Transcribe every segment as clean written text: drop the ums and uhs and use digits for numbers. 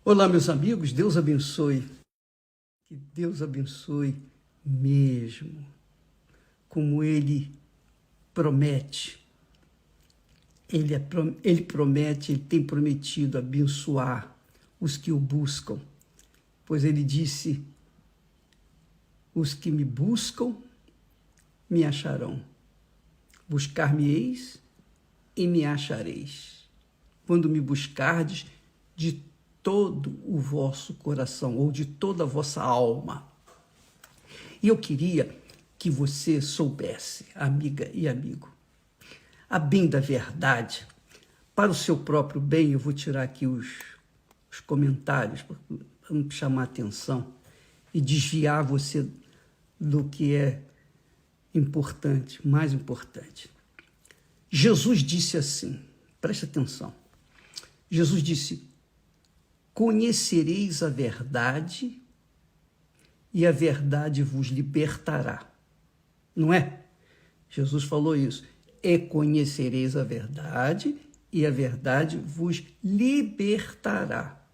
Olá, meus amigos, Deus abençoe. Que Deus abençoe mesmo, como Ele promete. Ele promete, Ele tem prometido abençoar os que o buscam, pois Ele disse: os que me buscam, me acharão. Buscar-me-eis e me achareis, quando me buscardes de todo o vosso coração, ou de toda a vossa alma. E eu queria que você soubesse, amiga e amigo, a bem da verdade, para o seu próprio bem. Eu vou tirar aqui os comentários, para não chamar atenção e desviar você do que é importante, mais importante. Jesus disse assim, preste atenção, Jesus disse: conhecereis a verdade e a verdade vos libertará. Não é? Jesus falou isso. E conhecereis a verdade e a verdade vos libertará.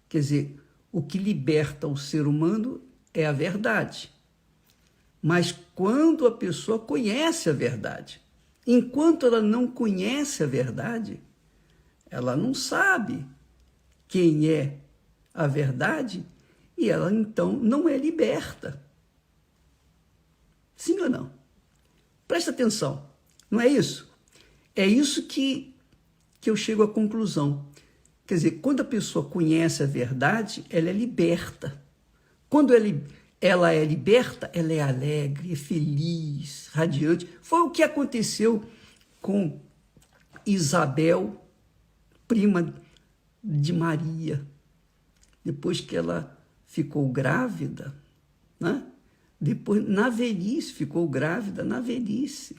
Quer dizer, o que liberta o ser humano é a verdade. Mas quando a pessoa conhece a verdade, enquanto ela não conhece a verdade, ela não sabe quem é a verdade e ela então não é liberta. Sim ou não? Presta atenção, não é isso? É isso que eu chego à conclusão. Quer dizer, quando a pessoa conhece a verdade, ela é liberta. Quando ela é liberta, ela é alegre, é feliz, radiante. Foi o que aconteceu com Isabel, prima de Maria, depois que ela ficou grávida, né? Depois, na velhice, ficou grávida na velhice.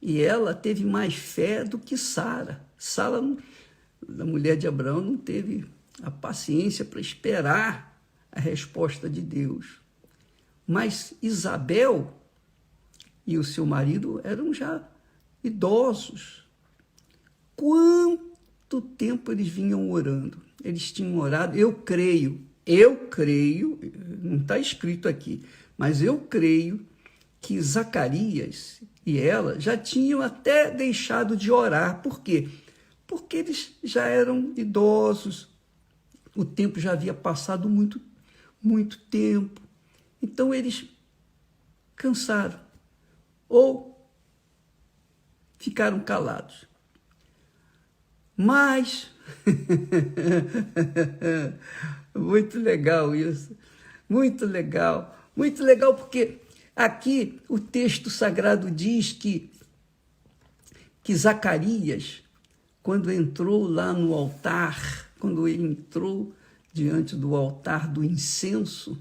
E ela teve mais fé do que Sara. Sara, a mulher de Abraão, não teve a paciência para esperar a resposta de Deus. Mas Isabel e o seu marido eram já idosos. Quanto tempo eles vinham orando? Eles tinham orado, eu creio, não está escrito aqui, mas eu creio que Zacarias e ela já tinham até deixado de orar. Por quê? Porque eles já eram idosos, o tempo já havia passado muito tempo. Então eles cansaram ou ficaram calados. Mas, muito legal isso, muito legal porque aqui o texto sagrado diz que Zacarias, quando entrou lá no altar, quando ele entrou diante do altar do incenso,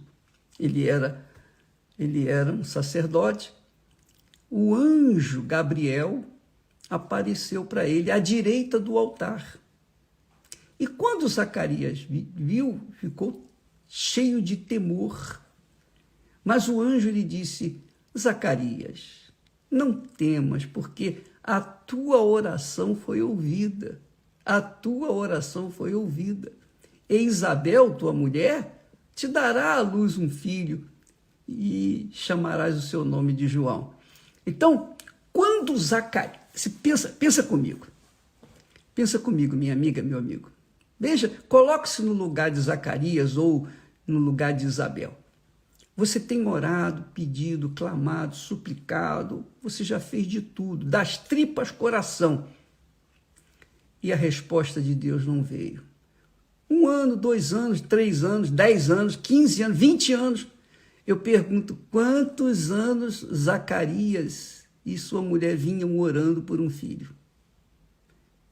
ele era um sacerdote, o anjo Gabriel apareceu para ele à direita do altar. E quando Zacarias viu, ficou cheio de temor. Mas o anjo lhe disse: Zacarias, não temas, porque a tua oração foi ouvida. A tua oração foi ouvida. E Isabel, tua mulher, te dará à luz um filho e chamarás o seu nome de João. Então, quando Zacarias... Pensa comigo, minha amiga, meu amigo. Veja, coloque-se no lugar de Zacarias ou no lugar de Isabel. Você tem orado, pedido, clamado, suplicado, você já fez de tudo, das tripas coração. E a resposta de Deus não veio. 1 ano, 2 anos, 3 anos, 10 anos, 15 anos, 20 anos. Eu pergunto, quantos anos Zacarias e sua mulher vinham orando por um filho?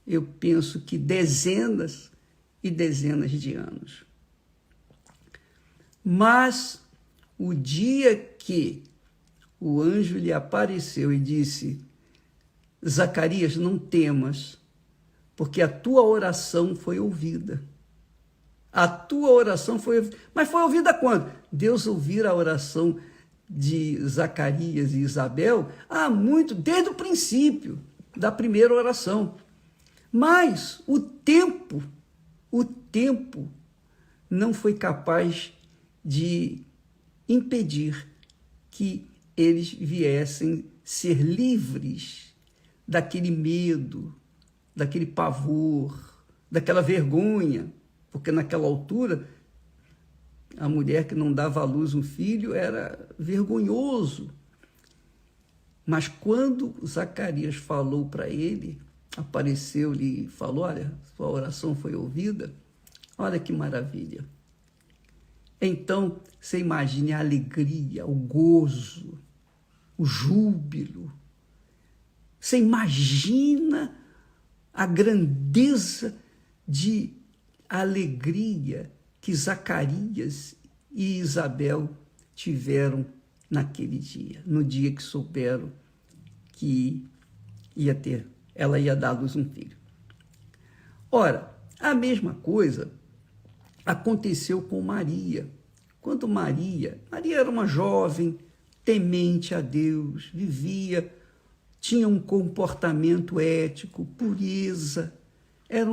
Eu penso que dezenas e dezenas de anos. Mas o dia que o anjo lhe apareceu e disse: Zacarias, não temas, porque a tua oração foi ouvida. A tua oração foi ouvida. Mas foi ouvida quando? Deus ouvira a oração de Zacarias e Isabel há muito, desde o princípio da primeira oração. Mas o tempo o tempo não foi capaz de impedir que eles viessem ser livres daquele medo, daquele pavor, daquela vergonha, porque naquela altura a mulher que não dava à luz um filho era vergonhoso. Mas quando Zacarias falou para ele, apareceu-lhe e falou: olha, sua oração foi ouvida, olha que maravilha. Então, você imagine a alegria, o gozo, o júbilo. Você imagina a grandeza de alegria que Zacarias e Isabel tiveram naquele dia, no dia que souberam que ela ia dar à luz um filho. Ora, a mesma coisa aconteceu com Maria. Quando Maria era uma jovem, temente a Deus, tinha um comportamento ético, pureza, era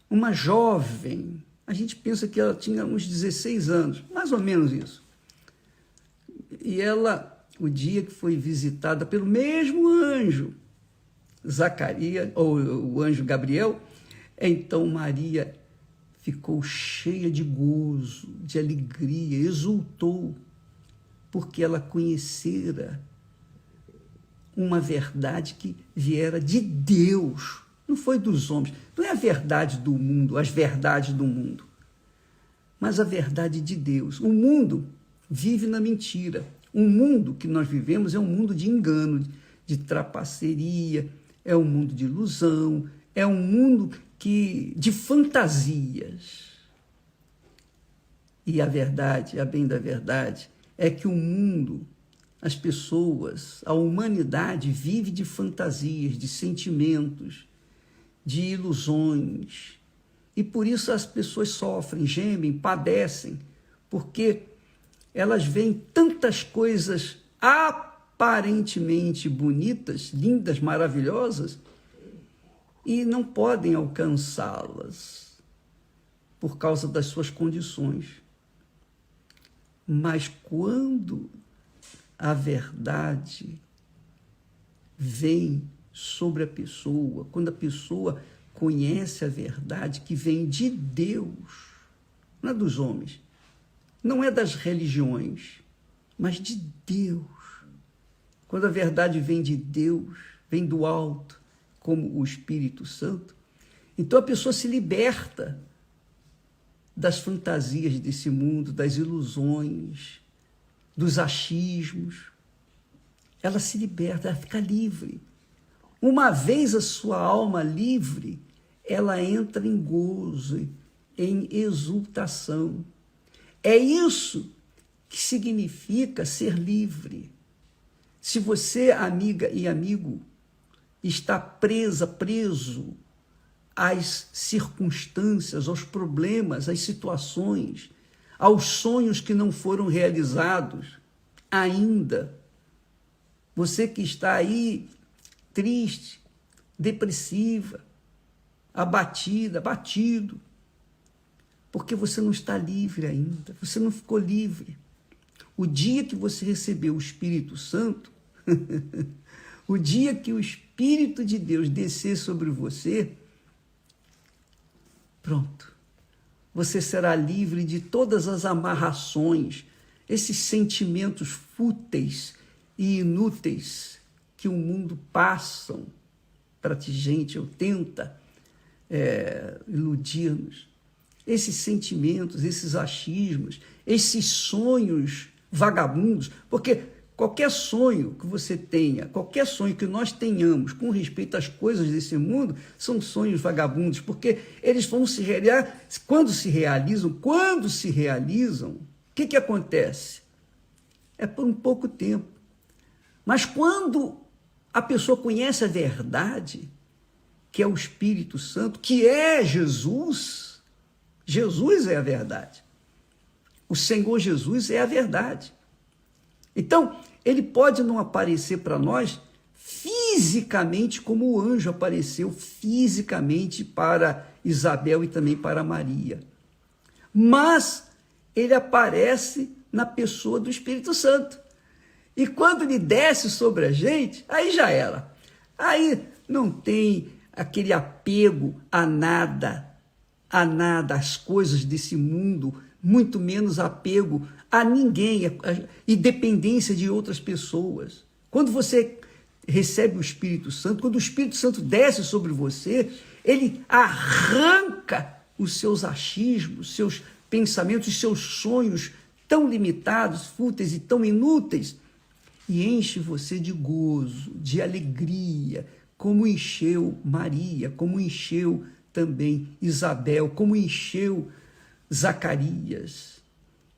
uma jovem. A gente pensa que ela tinha uns 16 anos, mais ou menos isso. E ela, o dia que foi visitada pelo mesmo anjo, Zacarias, ou o anjo Gabriel, então Maria ficou cheia de gozo, de alegria, exultou, porque ela conhecera uma verdade que viera de Deus, não foi dos homens, não é a verdade do mundo, as verdades do mundo, mas a verdade de Deus. O mundo vive na mentira. O mundo que nós vivemos é um mundo de engano, de trapaceria, é um mundo de ilusão, é um mundo de fantasias. E a verdade, a bem da verdade, é que o mundo, as pessoas, a humanidade vive de fantasias, de sentimentos, de ilusões. E por isso as pessoas sofrem, gemem, padecem, porque elas veem tantas coisas aparentemente bonitas, lindas, maravilhosas, e não podem alcançá-las por causa das suas condições. Mas quando a verdade vem sobre a pessoa, quando a pessoa conhece a verdade que vem de Deus, não é dos homens, não é das religiões, mas de Deus. Quando a verdade vem de Deus, vem do alto, como o Espírito Santo, então a pessoa se liberta das fantasias desse mundo, das ilusões, dos achismos. Ela se liberta, ela fica livre. Uma vez a sua alma livre, ela entra em gozo, em exultação. É isso que significa ser livre. Se você, amiga e amigo, está preso às circunstâncias, aos problemas, às situações, aos sonhos que não foram realizados ainda, você que está aí triste, depressiva, abatida, abatido, porque você não está livre ainda, você não ficou livre. O dia que você recebeu o Espírito Santo, o dia que o Espírito de Deus descer sobre você, pronto, você será livre de todas as amarrações, esses sentimentos fúteis e inúteis que o mundo passam para a gente, ou tenta iludir-nos. Esses sentimentos, esses achismos, esses sonhos vagabundos, porque qualquer sonho que você tenha, qualquer sonho que nós tenhamos com respeito às coisas desse mundo, são sonhos vagabundos, porque eles vão se realizar, quando se realizam, o que acontece? É por um pouco tempo. Mas quando a pessoa conhece a verdade, que é o Espírito Santo, que é Jesus, Jesus é a verdade. O Senhor Jesus é a verdade. Então, ele pode não aparecer para nós fisicamente como o anjo apareceu fisicamente para Isabel e também para Maria. Mas ele aparece na pessoa do Espírito Santo. E quando ele desce sobre a gente, aí já era. Aí não tem aquele apego a nada, às coisas desse mundo, muito menos apego a ninguém e dependência de outras pessoas. Quando você recebe o Espírito Santo, quando o Espírito Santo desce sobre você, ele arranca os seus achismos, seus pensamentos, seus sonhos tão limitados, fúteis e tão inúteis, e enche você de gozo, de alegria, como encheu Maria, como encheu também Isabel, como encheu Zacarias.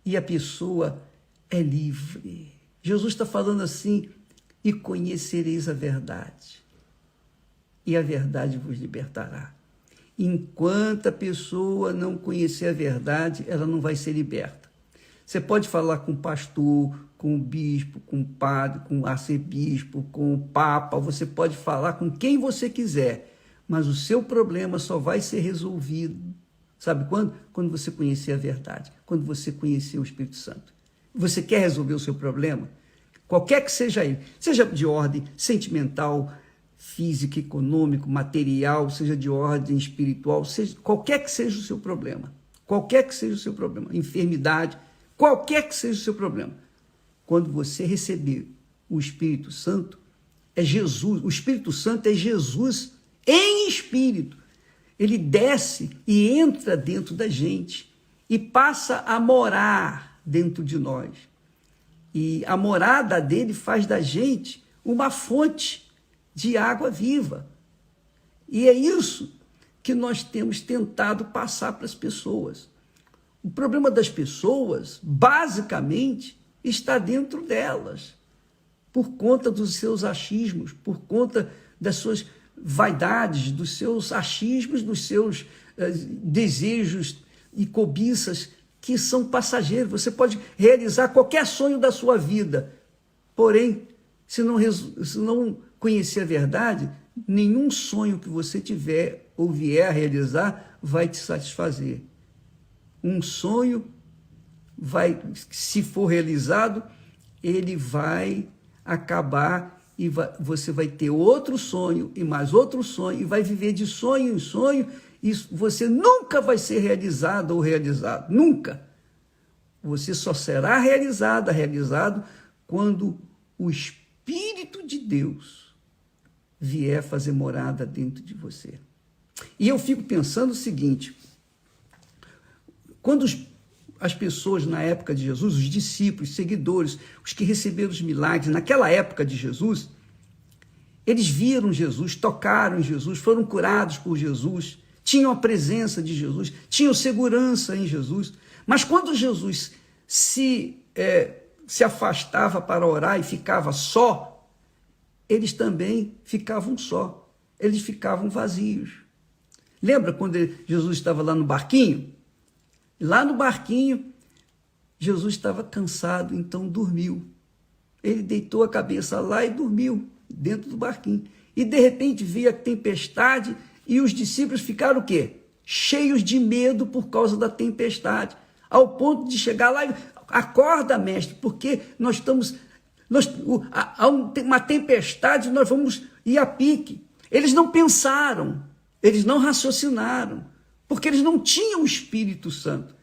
E a pessoa é livre. Jesus está falando assim: e conhecereis a verdade, e a verdade vos libertará. Enquanto a pessoa não conhecer a verdade, ela não vai ser liberta. Você pode falar com o pastor, com o bispo, com o padre, com o arcebispo, com o papa, você pode falar com quem você quiser, mas o seu problema só vai ser resolvido, sabe quando? Quando você conhecer a verdade, quando você conhecer o Espírito Santo. Você quer resolver o seu problema? Qualquer que seja ele, seja de ordem sentimental, física, econômico, material, seja de ordem espiritual, seja, qualquer que seja o seu problema, enfermidade, qualquer que seja o seu problema, quando você receber o Espírito Santo, é Jesus, o Espírito Santo é Jesus em espírito. Ele desce e entra dentro da gente e passa a morar dentro de nós. E a morada dele faz da gente uma fonte de água viva. E é isso que nós temos tentado passar para as pessoas. O problema das pessoas, basicamente, está dentro delas, por conta dos seus achismos, por conta das suas vaidades, dos seus achismos, dos seus desejos e cobiças que são passageiros. Você pode realizar qualquer sonho da sua vida, porém, se não conhecer a verdade, nenhum sonho que você tiver ou vier a realizar vai te satisfazer. Um sonho se for realizado, ele vai acabar e você vai ter outro sonho e mais outro sonho e vai viver de sonho em sonho e você nunca vai ser realizado ou realizado, nunca. Você só será realizado quando o Espírito de Deus vier fazer morada dentro de você. E eu fico pensando o seguinte: quando as pessoas na época de Jesus, os discípulos, os seguidores, os que receberam os milagres, naquela época de Jesus, eles viram Jesus, tocaram em Jesus, foram curados por Jesus, tinham a presença de Jesus, tinham segurança em Jesus. Mas quando Jesus se afastava para orar e ficava só, eles também ficavam só, eles ficavam vazios. Lembra quando Jesus estava lá no barquinho? Lá no barquinho, Jesus estava cansado, então dormiu. Ele deitou a cabeça lá e dormiu dentro do barquinho. E de repente veio a tempestade e os discípulos ficaram o quê? Cheios de medo por causa da tempestade, ao ponto de chegar lá e acorda, mestre, porque há uma tempestade, nós vamos ir a pique. Eles não pensaram, eles não raciocinaram, porque eles não tinham o Espírito Santo.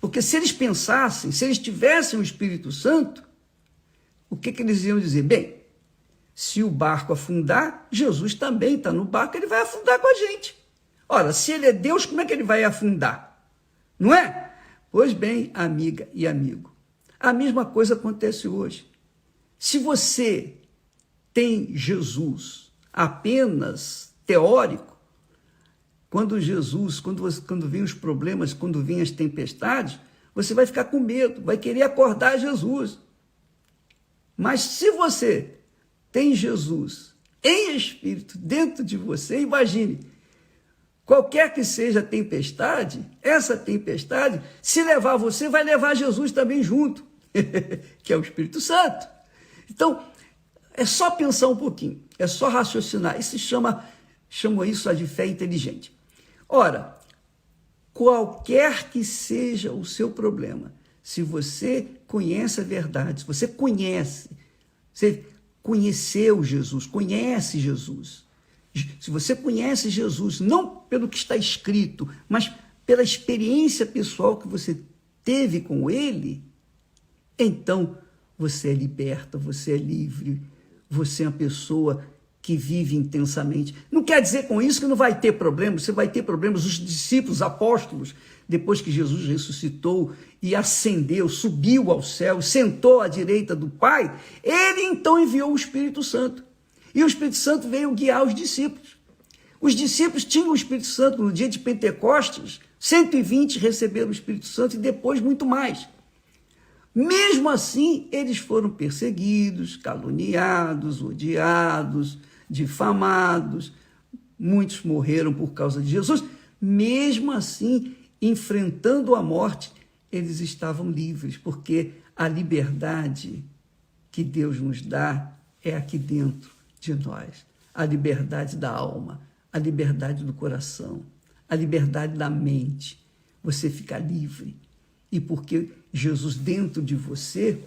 Porque se eles pensassem, se eles tivessem o Espírito Santo, o que eles iam dizer? Bem, se o barco afundar, Jesus também está no barco, ele vai afundar com a gente. Ora, se ele é Deus, como é que ele vai afundar? Não é? Pois bem, amiga e amigo, a mesma coisa acontece hoje. Se você tem Jesus apenas teórico, quando vem os problemas, quando vem as tempestades, você vai ficar com medo, vai querer acordar Jesus. Mas se você tem Jesus em espírito dentro de você, imagine, qualquer que seja a tempestade, essa tempestade, se levar você, vai levar Jesus também junto, que é o Espírito Santo. Então, é só pensar um pouquinho, é só raciocinar. Isso chamam isso de fé inteligente. Ora, qualquer que seja o seu problema, se você conhece a verdade, se você conheceu Jesus, conhece Jesus, se você conhece Jesus, não pelo que está escrito, mas pela experiência pessoal que você teve com ele, então você é liberta, você é livre, você é uma pessoa que vive intensamente. Não quer dizer com isso que não vai ter problemas, você vai ter problemas. Os discípulos, os apóstolos, depois que Jesus ressuscitou e ascendeu, subiu ao céu, sentou à direita do Pai, ele então enviou o Espírito Santo. E o Espírito Santo veio guiar os discípulos. Os discípulos tinham o Espírito Santo no dia de Pentecostes, 120 receberam o Espírito Santo e depois muito mais. Mesmo assim, eles foram perseguidos, caluniados, odiados, difamados. Muitos morreram por causa de Jesus. Mesmo assim, enfrentando a morte, eles estavam livres, porque a liberdade que Deus nos dá é aqui dentro de nós. A liberdade da alma, a liberdade do coração, a liberdade da mente. Você fica livre. E porque Jesus dentro de você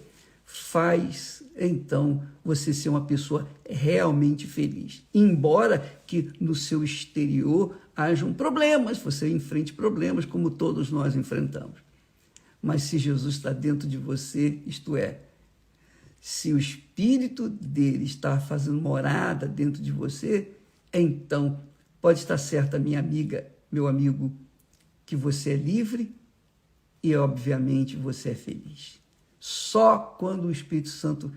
faz, então, você ser uma pessoa realmente feliz. Embora que no seu exterior hajam problemas, você enfrente problemas como todos nós enfrentamos. Mas se Jesus está dentro de você, isto é, se o Espírito dele está fazendo morada dentro de você, então pode estar certa, minha amiga, meu amigo, que você é livre e, obviamente, você é feliz. Só quando o Espírito Santo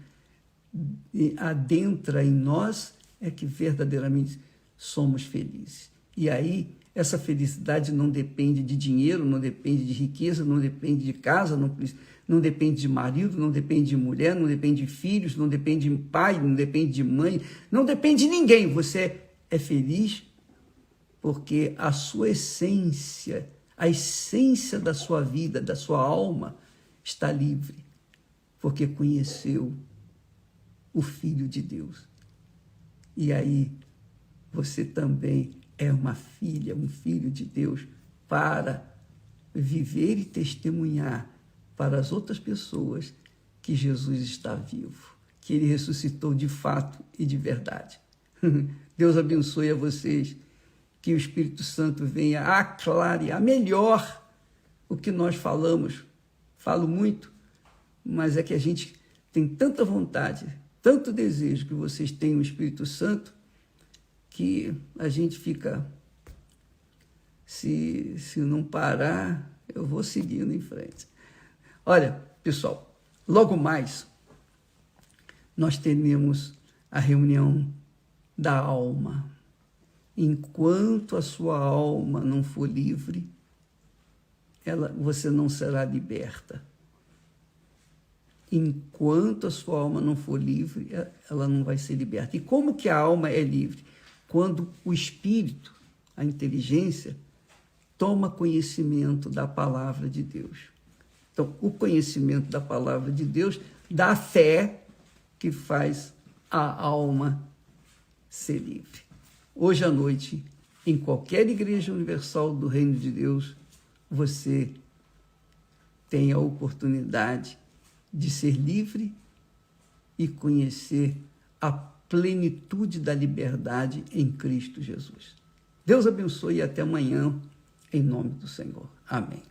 adentra em nós é que verdadeiramente somos felizes. E aí, essa felicidade não depende de dinheiro, não depende de riqueza, não depende de casa, não depende de marido, não depende de mulher, não depende de filhos, não depende de pai, não depende de mãe, não depende de ninguém. Você é feliz porque a sua essência, a essência da sua vida, da sua alma, está livre, porque conheceu o Filho de Deus. E aí, você também é uma filha, um filho de Deus, para viver e testemunhar para as outras pessoas que Jesus está vivo, que ele ressuscitou de fato e de verdade. Deus abençoe a vocês, que o Espírito Santo venha aclarear melhor o que nós falamos. Falo muito, mas é que a gente tem tanta vontade, tanto desejo que vocês tenham o Espírito Santo, que a gente fica, se não parar, eu vou seguindo em frente. Olha, pessoal, logo mais nós teremos a reunião da alma. Enquanto a sua alma não for livre, você não será liberta. Enquanto a sua alma não for livre, ela não vai ser liberta. E como que a alma é livre? Quando o espírito, a inteligência, toma conhecimento da palavra de Deus. Então, o conhecimento da palavra de Deus dá fé que faz a alma ser livre. Hoje à noite, em qualquer igreja universal do Reino de Deus, você tem a oportunidade de ser livre e conhecer a plenitude da liberdade em Cristo Jesus. Deus abençoe e até amanhã, em nome do Senhor. Amém.